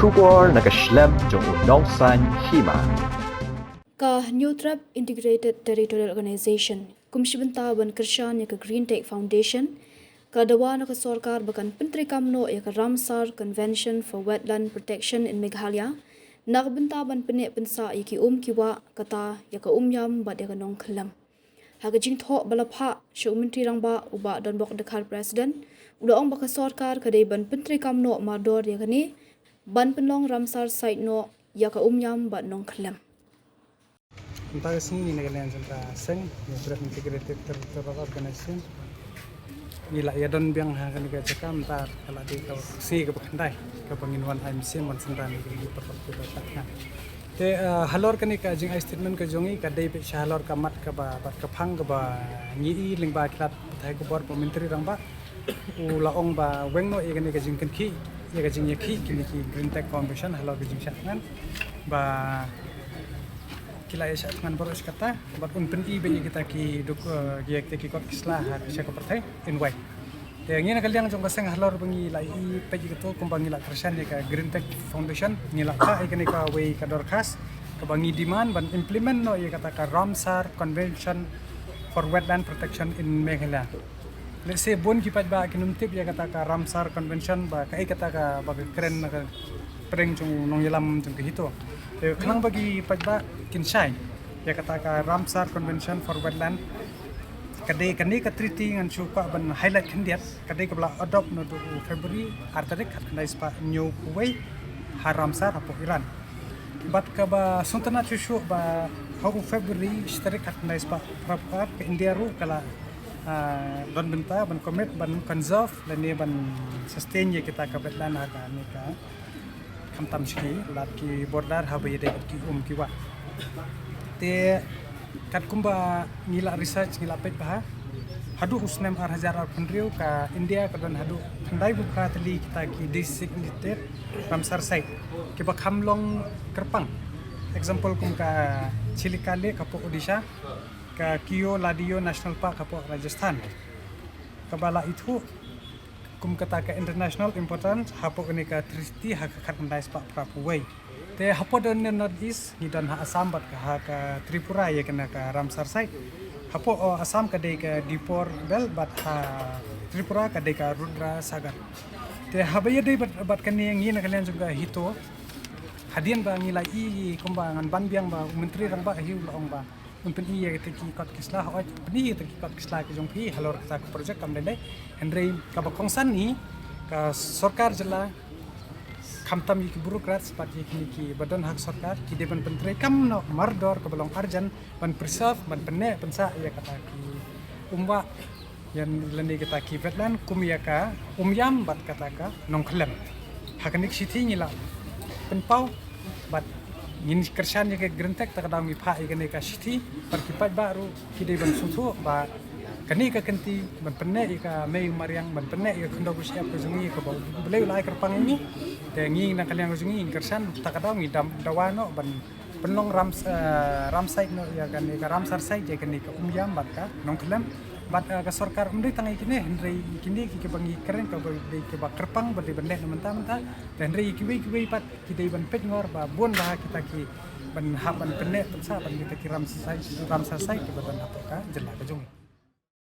Shubor nakaslem jong unong san hima. Ka New Trap Integrated Territorial Organization, kumshibanta ban Krishan ya ka Green Tech Foundation, ka dawa na ka sorkar bakan Pentri Kamno ya ka Ramsar Convention for Wetland Protection in Meghalaya, nakabanta ban penek pensa ya ki kiwa kata ya ka yam bat ya ka nong kelam. Haga jing thok balapha syuk menteri rangba uba don bok dekar presiden, uda ong baka sorkar ka day ban Pentri Kamno mador ya ka ni, ban penlong Ramsar site no ya ka yam bat nong kelam. Entah sini ni kalian senta seng, New Integrated Territorial Organization. Gila ya don biang hakan ke cakam entar kalau di kau si ke pandai ke penginuan IMC mon senta ni di perkap kita tak. Te halor kan ka jing statement ke jongi ka dei pe halor ka mat ka ba ke phang ka ba nyi ling ba klat thai ko bor menteri rang ba u laong ba weng no e kan ka jing kan ki ya ka jing ya ki kini ki Green Tech Foundation halor ke jing syangan ba kila ya saat dengan boros kata buat penting bagi kita ki duk giak teki kot kislah siya ko pertai in way te ngina kaliang jong kaseng halor bangi lai pegi to kumbangi la kersan ka Green Tech Foundation ngila ka ikani ka way ka dorkas ka bangi demand ban implement no ya kata ka Ramsar Convention for Wetland Protection in Meghalaya. Let's say bon kipat ba kinumtip ya kata ka Ramsar Convention ba kai kata ka ba keren ka pereng jong nong yalam jong hito. Kenang bagi pajba kinsay ya kata ka Ramsar Convention for Wetland kadai kani ka treaty ngan chupa ban highlight kandiat kadai ka bla adopt no do February artarik kandai spa new kuwai ha Ramsar apo Iran bat ka ba suntana chushu ba ha February starik kandai spa prapar ke India ru kala ban benta ban commit ban conserve dan ni ban sustain ya kita ka wetland aga ni ka kamtam ski laki bordar habai de ki kiwa te kat kumba ngila research ngila pet bah hadu usnem ar hajar ar pendriu ka India ka don hadu tandai buka tali kita ki designated Ramsar site ki ba khamlong kerpang example kum ka Chilikale ka po Odisha ka Kio Ladio National Park ka po Rajasthan kabala itu kum kata ka international important hapo ni ka treaty ha ka kandai spa prapuway te hapo don north east ni don ha Assam bat ka Tripura ya kena ka Ramsar site hapo Assam ka dei ka Dipor Bel bat ha Tripura ka dei ka Rudra Sagar te habaya dei bat kan yang ngina kalian juga hito hadian ba ngila i kumbangan banbiang ba menteri rang ba hiu laong ba untuk iya teki kot kislah oi peni teki kot kislah ke jongpi halor kita projek kam dai Henry ka bakongsan ni ka sarkar jela khamtam ki burukrat seperti ki badan hak sarkar ki deban penteri kam no mardor ka balong arjan ban preserve ban penne pensa ya kata ki umba yang lende kita ki wetland kumya ka yam bat kata ka nong khlem hakanik sithi ngila penpau bat ngin kersan ya ke Green Tech tak ada mi pha ikane ka sithi perkipat baru kidai ban susu ba kani ka kenti ban penne ka mei mariang ban penne ka khndo ku siap ku jungi ka boleh lai kerpang ini te ngi na kalian ku jungi kersan tak ada mi dawano ban penong ramsai no ya kan ka Ramsar site ya kan ka yam bat ka nong khlem bat ka sarkar umri tangai kini Henry kini ki bangi keren ka ba kerpang ba di bende mentah-mentah dan Henry kiwi pat kidai ban pet ngor ba bon bah kita ki ban haban penne pensa ban kita ki Ramsar site ki ban apa ka jela ka jungi